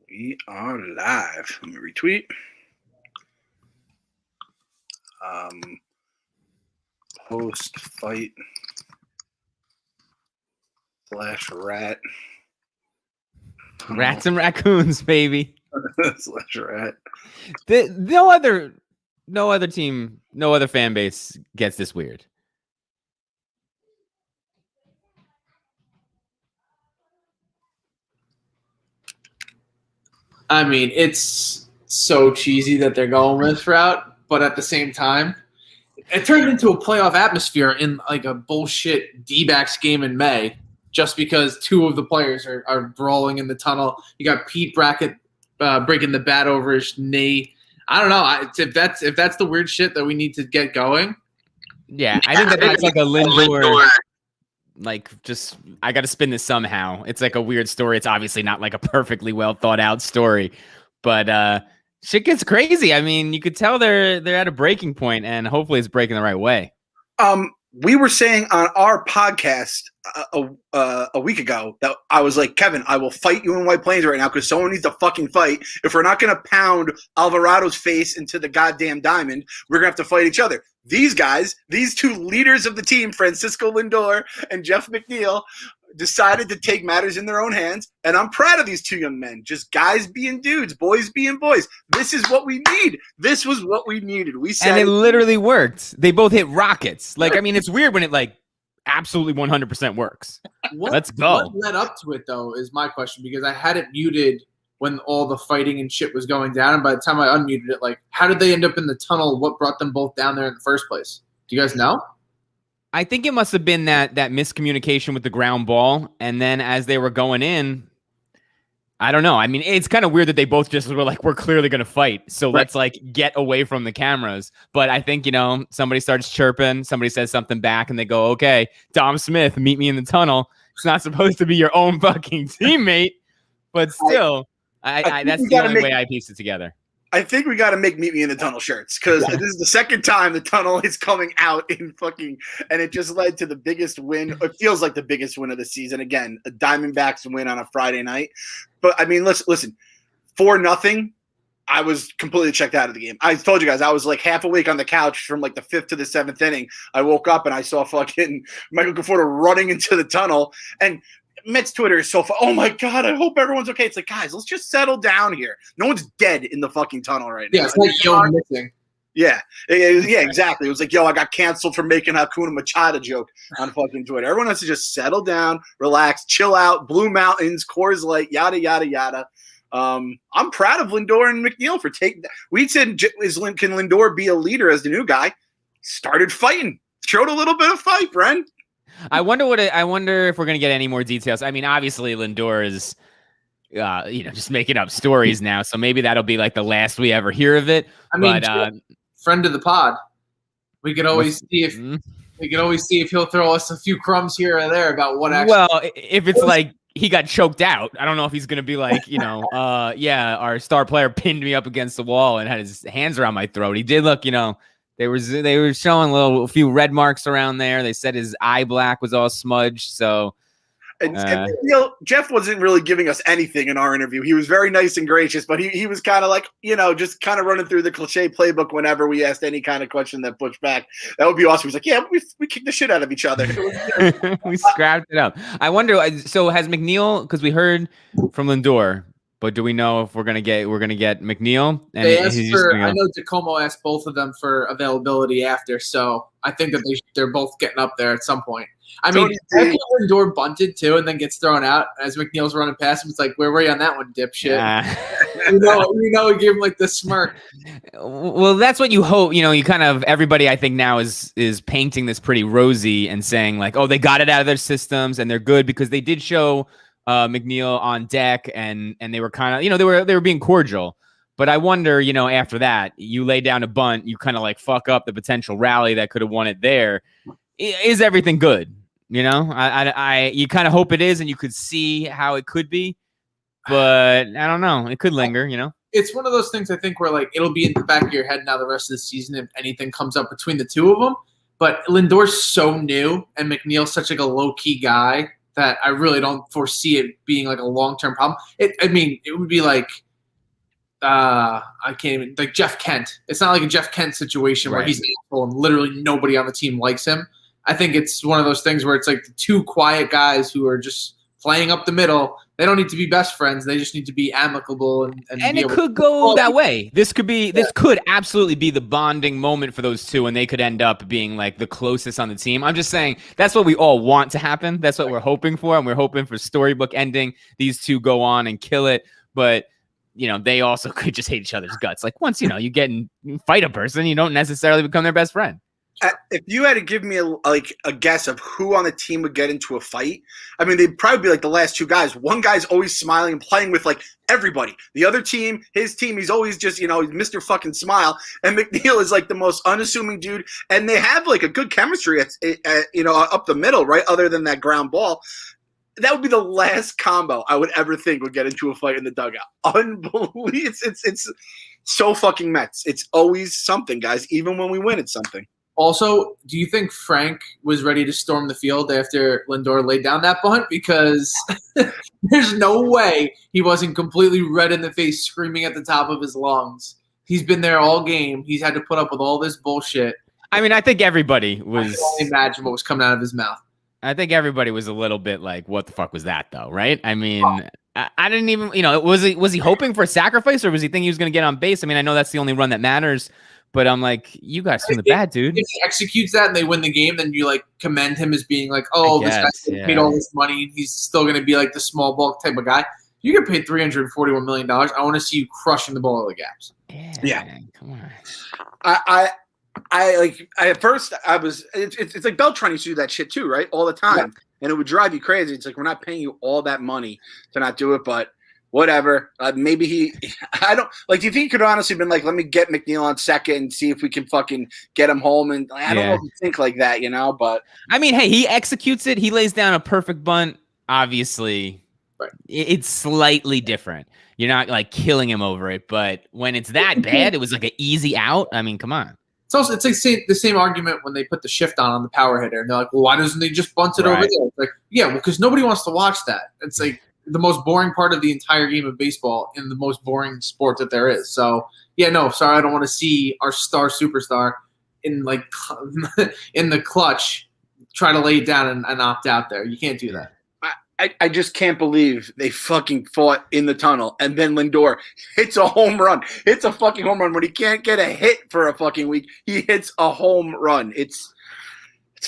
We are live. Let me retweet. Post fight / rat. Rats and raccoons, baby. / rat. No other team, no other fan base gets this weird. I mean, it's so cheesy that they're going this route, but at the same time, it turned into a playoff atmosphere in like a bullshit D-backs game in May, just because two of the players are brawling in the tunnel. You got Pete Brackett breaking the bat over his knee. I don't know. If that's the weird shit that we need to get going. Yeah, I think that's like a Lindor. Like, just, I got to spin this somehow. It's like a weird story. It's obviously not like a perfectly well thought out story, but shit gets crazy. I mean, you could tell they're at a breaking point, and hopefully it's breaking the right way. We were saying on our podcast a week ago that I was like, Kevin, I will fight you in White Plains right now because someone needs to fucking fight. If we're not going to pound Alvarado's face into the goddamn diamond, we're going to have to fight each other. These guys, these two leaders of the team, Francisco Lindor and Jeff McNeil, decided to take matters in their own hands, and I'm proud of these two young men. Just guys being dudes, boys being boys. This is what we need. This was what we needed. We said, and it literally worked. They both hit rockets. Like, I mean, it's weird when it like absolutely 100% works. Let's go. What led up to it though is my question, because I had it muted when all the fighting and shit was going down, and by the time I unmuted it, like, how did they end up in the tunnel? What brought them both down there in the first place? Do you guys know? I think it must have been that miscommunication with the ground ball, and then as they were going in, I don't know. I mean, it's kind of weird that they both just were like, we're clearly going to fight, so let's like get away from the cameras. But I think, somebody starts chirping, somebody says something back, and they go, okay, Dom Smith, meet me in the tunnel. It's not supposed to be your own fucking teammate, but still, that's the only way I pieced it together. I think we got to make Meet Me in the Tunnel shirts, because this is the second time the tunnel is coming out in fucking, and it just led to the biggest win. It feels like the biggest win of the season. Again, a Diamondbacks win on a Friday night. But I mean, listen, 4-0. I was completely checked out of the game. I told you guys, I was like half awake on the couch from like the 5th to the 7th inning. I woke up and I saw fucking Michael Conforto running into the tunnel, and Mets Twitter is so fun. Oh my God, I hope everyone's okay. It's like, guys, let's just settle down here. No one's dead in the fucking tunnel right now. Yeah, it's like missing. Yeah, exactly. It was like, I got canceled for making Hakuna Machado joke on fucking Twitter. Everyone has to just settle down, relax, chill out. Blue Mountains, Coors Light, yada, yada, yada. I'm proud of Lindor and McNeil for taking that. We said, can Lindor be a leader as the new guy? Started fighting. Showed a little bit of fight, Bren. I wonder if we're going to get any more details. I mean, obviously Lindor is, just making up stories now. So maybe that'll be like the last we ever hear of it. I mean, friend of the pod, we could always see if he'll throw us a few crumbs here or there about what actually. Well, if it's like he got choked out, I don't know if he's going to be like, our star player pinned me up against the wall and had his hands around my throat. He did look, They were showing a few red marks around there. They said his eye black was all smudged. So, and Jeff wasn't really giving us anything in our interview. He was very nice and gracious, but he was kind of like, just kind of running through the cliche playbook whenever we asked any kind of question that pushed back. That would be awesome. He's like, yeah, we kicked the shit out of each other. We scrapped it up. I wonder. So has McNeil? Because we heard from Lindor. But do we know if we're gonna get McNeil? And they asked I know Tacoma asked both of them for availability after, so I think that they're both getting up there at some point. I mean, Lindor bunted too, and then gets thrown out as McNeil's running past him. It's like, where were you on that one, dipshit? We give him like the smirk. Well, that's what you hope. You kind of everybody I think now is painting this pretty rosy and saying like, oh, they got it out of their systems and they're good because they did show McNeil on deck and they were kind of, they were being cordial. But I wonder, after that, you lay down a bunt, you kind of like fuck up the potential rally that could have won it there. Is everything good? You kind of hope it is, and you could see how it could be. But I don't know. It could linger, It's one of those things I think where like it'll be in the back of your head now the rest of the season if anything comes up between the two of them. But Lindor's so new and McNeil's such like a low-key guy that I really don't foresee it being like a long-term problem. It would be like I can't even like Jeff Kent. It's not like a Jeff Kent situation where he's an asshole and literally nobody on the team likes him. I think it's one of those things where it's like the two quiet guys who are just playing up the middle. They don't need to be best friends. They just need to be amicable and it could go that way. This could absolutely be the bonding moment for those two, and they could end up being like the closest on the team. I'm just saying that's what we all want to happen. That's what we're hoping for, and we're hoping for storybook ending. These two go on and kill it, but they also could just hate each other's guts. Like once you get and fight a person, you don't necessarily become their best friend. If you had to give me a guess of who on the team would get into a fight, I mean, they'd probably be like the last two guys. One guy's always smiling and playing with like everybody. The other team, his team, he's always just, he's Mr. fucking Smile. And McNeil is like the most unassuming dude. And they have like a good chemistry up the middle, right? Other than that ground ball. That would be the last combo I would ever think would get into a fight in the dugout. Unbelievable. It's so fucking Mets. It's always something, guys. Even when we win, it's something. Also, do you think Frank was ready to storm the field after Lindor laid down that bunt? Because there's no way he wasn't completely red in the face, screaming at the top of his lungs. He's been there all game. He's had to put up with all this bullshit. I mean, I think everybody was. I can only imagine what was coming out of his mouth. I think everybody was a little bit like, "What the fuck was that?" Though, right? I mean, I didn't even. Was he hoping for a sacrifice, or was he thinking he was going to get on base? I mean, I know that's the only run that matters. But I'm like, you guys from the bad, dude. If he executes that and they win the game, then you like commend him as being like, this guy paid all this money and he's still going to be like the small bulk type of guy. You get paid $341 million. I want to see you crushing the ball of the gaps. Yeah. Come on. I at first I was it's like Beltran used to do that shit too, right? All the time. Yeah. And it would drive you crazy. It's like, we're not paying you all that money to not do it, but whatever. Maybe I don't like. Do you think he could honestly been like, let me get McNeil on second and see if we can fucking get him home? And I don't know if you think like that, but I mean, hey, he executes it. He lays down a perfect bunt. Obviously, it's slightly different. You're not like killing him over it, but when it's that bad, it was like an easy out. I mean, come on. It's also like the same argument when they put the shift on the power hitter, and they're like, well, why doesn't they just bunt it over there? It's like, because nobody wants to watch that. It's like the most boring part of the entire game of baseball in the most boring sport that there is. So, I don't want to see our star superstar in the clutch try to lay it down and opt out there. You can't do that. I just can't believe they fucking fought in the tunnel, and then Lindor hits a home run. It's a fucking home run when he can't get a hit for a fucking week. He hits a home run. It's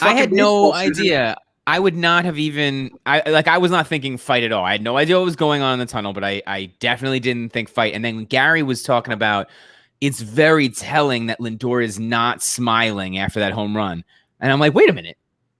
I had no idea. I would not have I was not thinking fight at all. I had no idea what was going on in the tunnel, but I definitely didn't think fight. And then when Gary was talking about, it's very telling that Lindor is not smiling after that home run. And I'm like, wait a minute.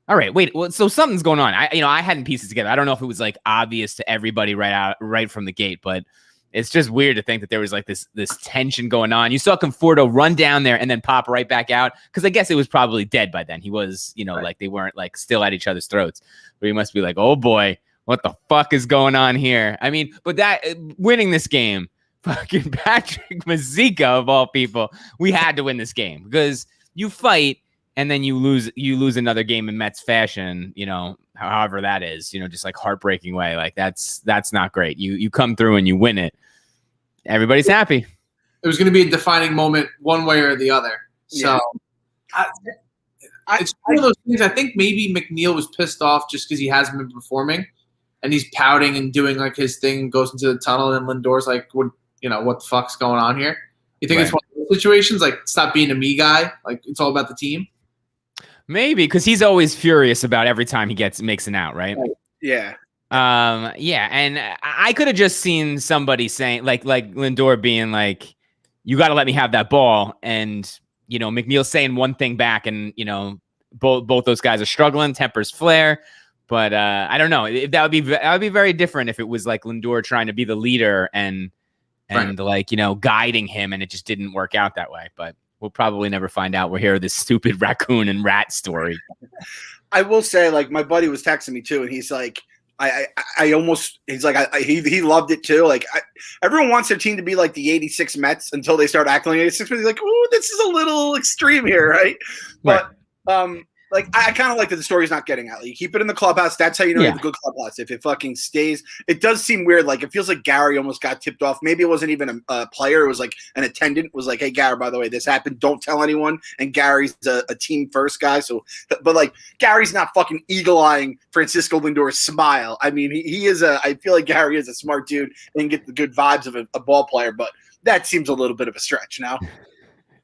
All right, wait. Well, so something's going on. I hadn't pieced it together. I don't know if it was like obvious to everybody right from the gate, but it's just weird to think that there was like this tension going on. You saw Conforto run down there and then pop right back out, because I guess it was probably dead by then. He was, like they weren't like still at each other's throats. But he must be like, oh boy, what the fuck is going on here? I mean, but that winning this game, fucking Patrick Mazeika of all people, we had to win this game because you fight and then you lose another game in Mets fashion, however that is, just like heartbreaking way. Like that's not great. You come through and you win it. Everybody's happy. It was going to be a defining moment one way or the other. So it's one of those things. I think maybe McNeil was pissed off just because he hasn't been performing and he's pouting and doing like his thing, goes into the tunnel, and Lindor's like, what the fuck's going on here? You think it's one of those situations, like, stop being a me guy, like it's all about the team? Maybe, because he's always furious about every time he makes an out, right? Yeah. And I could have just seen somebody saying like Lindor being like, you got to let me have that ball. And, McNeil saying one thing back, and, both those guys are struggling, tempers flare. But I don't know. That would be very different if it was like Lindor trying to be the leader and like, guiding him, and it just didn't work out that way. But we'll probably never find out. We'll hear this stupid raccoon and rat story. I will say, like, my buddy was texting me too, and he's like, he loved it too. Like, everyone wants their team to be like the '86 Mets until they start acting like '86 Mets. He's like, ooh, this is a little extreme here, right? But like I kind of like that the story's not getting out. Like, you keep it in the clubhouse. That's how you know you have a good clubhouse. If it fucking stays, it does seem weird. Like it feels like Gary almost got tipped off. Maybe it wasn't even a player. It was like an attendant was like, "Hey Gary, by the way, this happened. Don't tell anyone." And Gary's a team first guy. So, but like Gary's not fucking eagle-eyeing Francisco Lindor's smile. I mean, he is I feel like Gary is a smart dude and get the good vibes of a ball player, but that seems a little bit of a stretch now.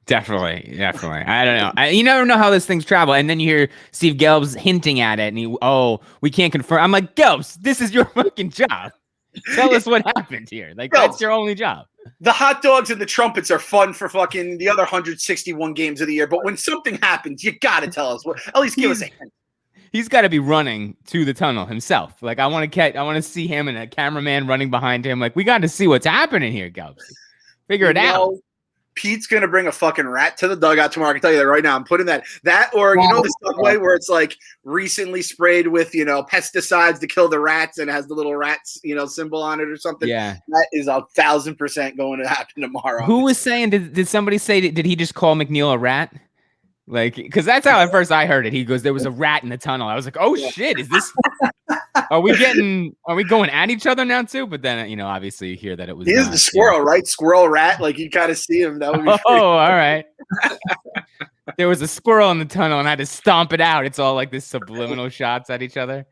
Definitely. I don't know. You never know how those things travel. And then you hear Steve Gelbs hinting at it, and we can't confirm. I'm like, Gelbs, this is your fucking job. Tell us what happened here. Like, that's your only job. The hot dogs and the trumpets are fun for fucking the other 161 games of the year, but when something happens, you gotta tell us. At least give us a hint. He's got to be running to the tunnel himself. Like, I want to see him and a cameraman running behind him. Like, we got to see what's happening here, Gelbs. Figure it out. Pete's gonna bring a fucking rat to the dugout tomorrow. I can tell you that right now. I'm putting that or the subway where it's like recently sprayed with pesticides to kill the rats and it has the little rats symbol on it or something. Yeah, that is 1,000% going to happen tomorrow. Who was saying? Did somebody say? Did he just call McNeil a rat? Like, because that's how at first I heard it. He goes, "There was a rat in the tunnel." I was like, "Oh shit, is this? Are we going at each other now too?" But then obviously you hear that it was. He is the squirrel, right? Squirrel rat. Like you gotta see him. That would be all right. There was a squirrel in the tunnel, and I had to stomp it out. It's all like this subliminal shots at each other.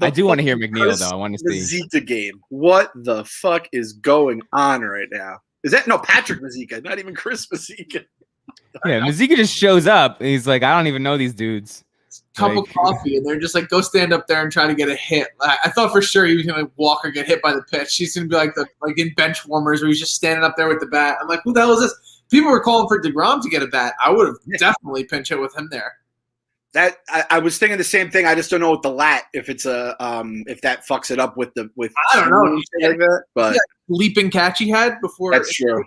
I do want to hear McNeil though. I want to see Mazika game. What the fuck is going on right now? Is that Patrick Mazika? Not even Chris Mazika. Yeah, Mazika just shows up. And he's like, I don't even know these dudes. Cup of coffee, and they're just like, go stand up there and try to get a hit. I thought for sure he was gonna walk or get hit by the pitch. He's gonna be like in bench warmers where he's just standing up there with the bat. I'm like, who the hell is this? People were calling for DeGrom to get a bat. I would have definitely pinch hit with him there. That I was thinking the same thing. I just don't know with the lat if it's if that fucks it up with I don't know like that, but leaping catch he had before. That's true.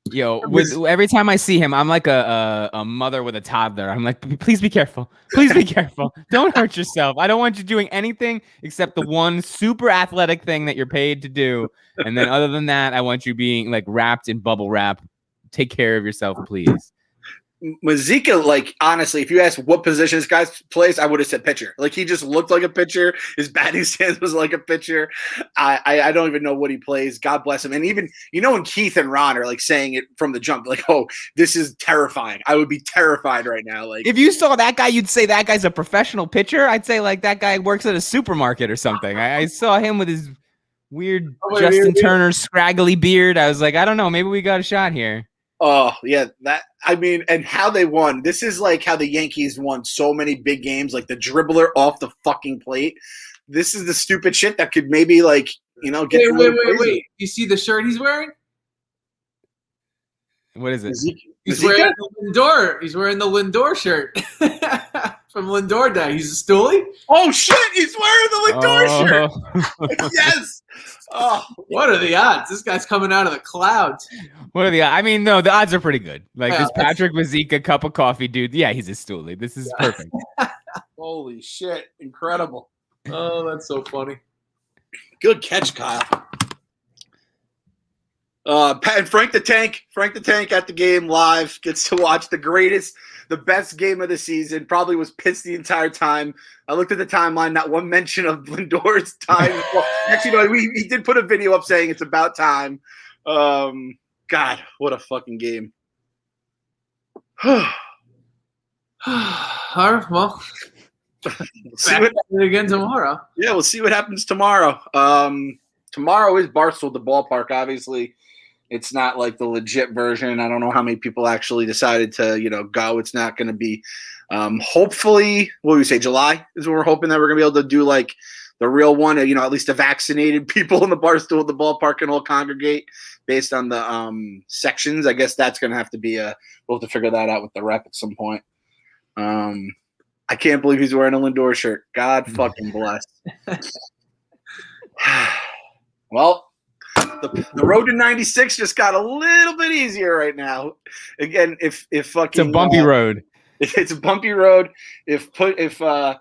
Yo, every time I see him, I'm like a mother with a toddler. I'm like, please be careful. Please be careful. Don't hurt yourself. I don't want you doing anything except the one super athletic thing that you're paid to do. And then other than that, I want you being like wrapped in bubble wrap. Take care of yourself, please. Mazika, like honestly, if you ask what position this guy plays, I would have said pitcher. Like he just looked like a pitcher. His batting stance was like a pitcher. I don't even know what he plays. God bless him. And even when Keith and Ron are like saying it from the jump, like, "Oh, this is terrifying." I would be terrified right now. Like if you saw that guy, you'd say that guy's a professional pitcher. I'd say like that guy works at a supermarket or something. I saw him with his weird Justin Turner scraggly beard. I was like, I don't know. Maybe we got a shot here. Oh, yeah, and how they won. This is like how the Yankees won so many big games, like the dribbler off the fucking plate. This is the stupid shit that could maybe get Wait. You see the shirt he's wearing? What is it? He's wearing the Lindor. He's wearing the Lindor shirt from Lindor Day. He's a stoolie. Oh shit! He's wearing the Lindor shirt. Yes. Oh, what are the odds? This guy's coming out of the clouds. What are the odds? I mean, no, the odds are pretty good. Like this Patrick Mazika cup of coffee, dude. Yeah, he's a stoolie. This is perfect. Holy shit! Incredible. Oh, that's so funny. Good catch, Kyle. And Frank the Tank at the game live gets to watch the best game of the season. Probably was pissed the entire time. I looked at the timeline, not one mention of Lindor's time. Well, actually, no, he did put a video up saying it's about time. God, what a fucking game. All right, well, see what again tomorrow. Yeah, we'll see what happens tomorrow. Tomorrow is Barstool, the ballpark, obviously. It's not like the legit version. I don't know how many people actually decided to, go. It's not going to be, hopefully, what do we say, July is what we're hoping that we're going to be able to do like the real one. At least the vaccinated people in the Barstool at the ballpark can all congregate based on the sections. I guess that's going to have to be we'll have to figure that out with the rep at some point. I can't believe he's wearing a Lindor shirt. God fucking bless. Well, the road to 96 just got a little bit easier right now. Again, if fucking it's a bumpy road. It's a bumpy road. If all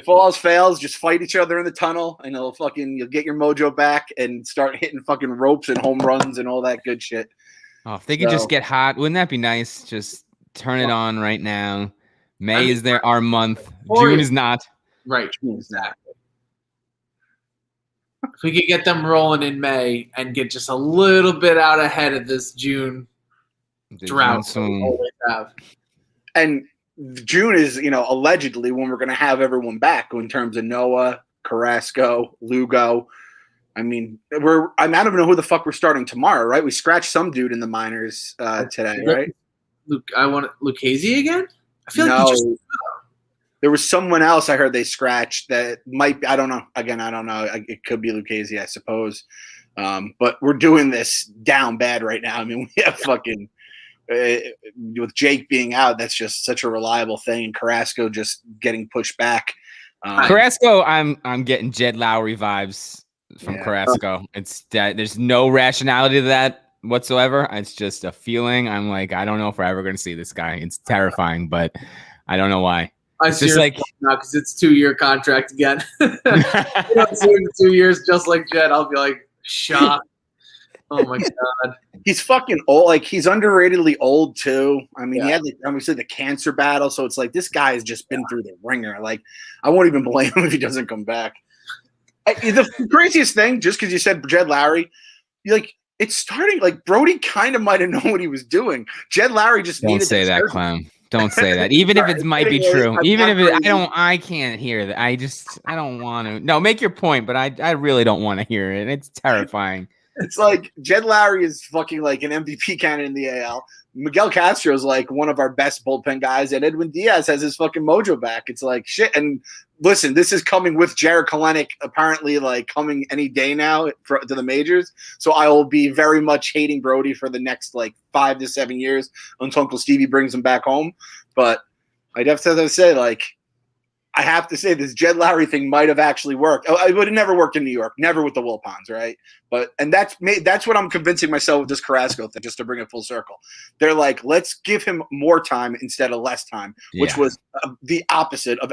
else fails, just fight each other in the tunnel, and you'll get your mojo back and start hitting fucking ropes and home runs and all that good shit. Oh, if they could just get hot, wouldn't that be nice? Just turn it on right now. May is our month. Or- June is not. Right, exactly. If we could get them rolling in May and get just a little bit out ahead of this June The drought June that we soon. always have. And June is, allegedly when we're going to have everyone back in terms of Noah, Carrasco, Lugo. I mean, I don't even know who the fuck we're starting tomorrow, right? We scratched some dude in the minors today, right? Lucchese again? I feel like No, he just there was someone else I heard they scratched that might be, I don't know. Again, I don't know. It could be Lucchese, I suppose. But we're doing this down bad right now. I mean, we have fucking with Jake being out, that's just such a reliable thing, and Carrasco just getting pushed back. Carrasco, I'm getting Jed Lowry vibes from Carrasco. It's that there's no rationality to that whatsoever. It's just a feeling. I'm like, I don't know if we're ever going to see this guy. It's terrifying, but I don't know why. it's just like now because it's 2-year contract again. You know, 2 years, just like Jed. I'll be like shocked. Oh my god, he's fucking old. Like, he's underratedly old too. I mean, he had obviously the cancer battle, so it's like this guy has just been through the ringer. Like, I won't even blame him if he doesn't come back. The craziest thing, just because you said Jed Lowry, it's starting. Like, Brody kind of might have known what he was doing. Jed Lowry just don't say that, clown. Don't say that. Even if it might be true. Even if I can't hear that. I don't want to. No, make your point, but I really don't want to hear it. It's terrifying. It's like Jed Lowry is fucking like an MVP candidate in the AL. Miguel Castro is like one of our best bullpen guys, and Edwin Diaz has his fucking mojo back. It's like shit. And listen, this is coming with Jared Kelenic apparently like coming any day now to the majors. So I will be very much hating Brody for the next like 5 to 7 years until Uncle Stevie brings him back home. But I'd have to say, like, I have to say this Jed Lowry thing might have actually worked. It would have never worked in New York, never with the Wilpons, right? And that's what I'm convincing myself with this Carrasco thing, just to bring it full circle. They're like, let's give him more time instead of less time, which was the opposite of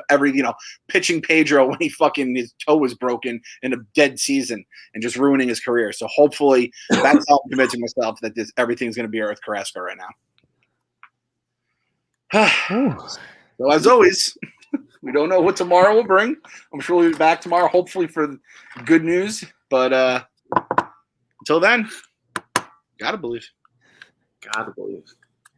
pitching Pedro when his toe was broken in a dead season and just ruining his career. So hopefully that's how I'm convincing myself that everything's going to be with Carrasco right now. So as always, we don't know what tomorrow will bring. I'm sure we'll be back tomorrow, hopefully for good news. But until then, gotta believe. Gotta believe.